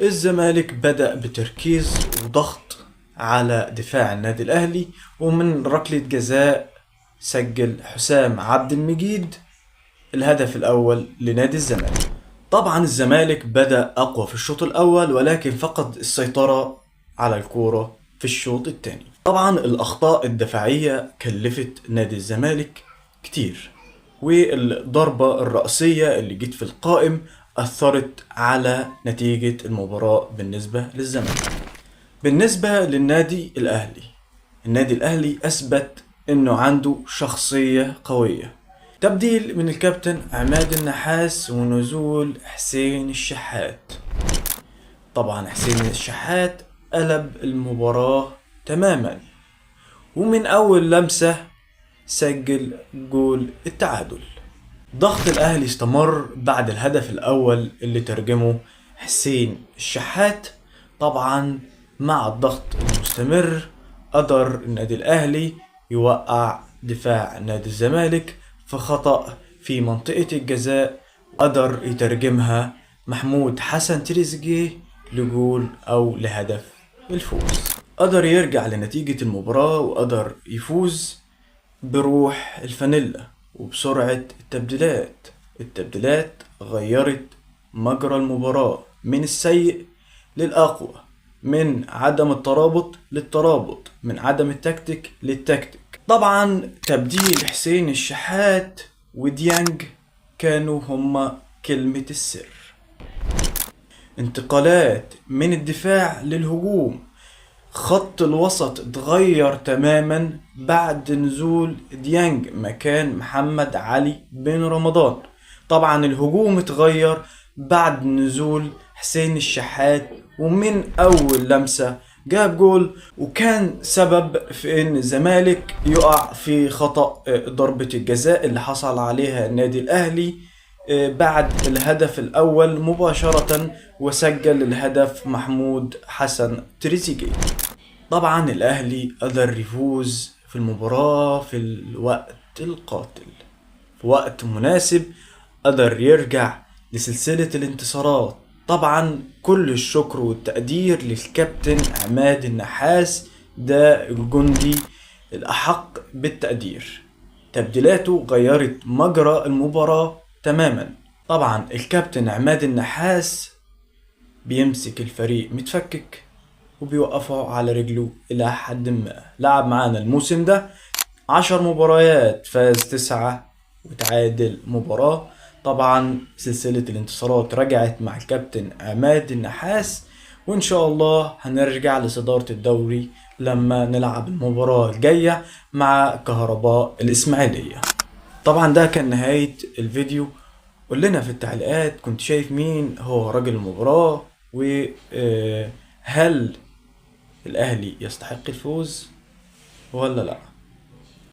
الزمالك بدأ بتركيز وضغط على دفاع النادي الأهلي، ومن ركلة جزاء سجل حسام عبد المجيد الهدف الأول لنادي الزمالك. طبعا الزمالك بدأ أقوى في الشوط الأول، ولكن فقد السيطرة على الكورة في الشوط الثاني. طبعا الأخطاء الدفاعية كلفت نادي الزمالك كتير، والضربة الرأسية اللي جت في القائم أثرت على نتيجة المباراة بالنسبة للزمالك. بالنسبة للنادي الأهلي، النادي الأهلي أثبت إنه عنده شخصية قوية. تبديل من الكابتن عماد النحاس ونزول حسين الشحات. طبعا حسين الشحات قلب المباراة تماما، ومن أول لمسة سجل جول التعادل. ضغط الأهلي استمر بعد الهدف الأول اللي ترجمه حسين الشحات. طبعا مع الضغط المستمر قدر النادي الأهلي يوقع دفاع نادي الزمالك في خطأ في منطقة الجزاء، قدر يترجمها محمود حسن تريزيجيه لجول أو لهدف الفوز. قدر يرجع لنتيجة المباراة وقدر يفوز بروح الفانيلا وبسرعة التبديلات غيرت مجرى المباراة من السيء للأقوى، من عدم الترابط للترابط، من عدم التكتيك للتكتيك. طبعا تبديل حسين الشحات وديانج كانوا هما كلمة السر. انتقالات من الدفاع للهجوم، خط الوسط اتغير تماما بعد نزول ديانج مكان محمد علي بن رمضان. طبعا الهجوم اتغير بعد نزول حسين الشحات، ومن اول لمسة جاب جول، وكان سبب في ان الزمالك يقع في خطأ ضربة الجزاء اللي حصل عليها النادي الاهلي بعد الهدف الاول مباشرة، وسجل الهدف محمود حسن تريزيجيه. طبعا الاهلي قدر يفوز في المباراة في الوقت القاتل، في وقت مناسب، قدر يرجع لسلسلة الانتصارات. طبعا كل الشكر والتقدير للكابتن عماد النحاس، ده الجندي الأحق بالتقدير. تبديلاته غيرت مجرى المباراة تماما. طبعا الكابتن عماد النحاس بيمسك الفريق متفكك وبيوقفه على رجله إلى حد ما. لعب معانا الموسم ده 10 مباريات، فاز 9 وتعادل مباراة. طبعا سلسلة الانتصارات رجعت مع الكابتن عماد النحاس، وإن شاء الله هنرجع لصدارة الدوري لما نلعب المباراة الجاية مع كهرباء الإسماعيلية. طبعا ده كان نهاية الفيديو. قول لنا في التعليقات كنت شايف مين هو رجل المباراة، وهل الأهلي يستحق الفوز ولا لأ؟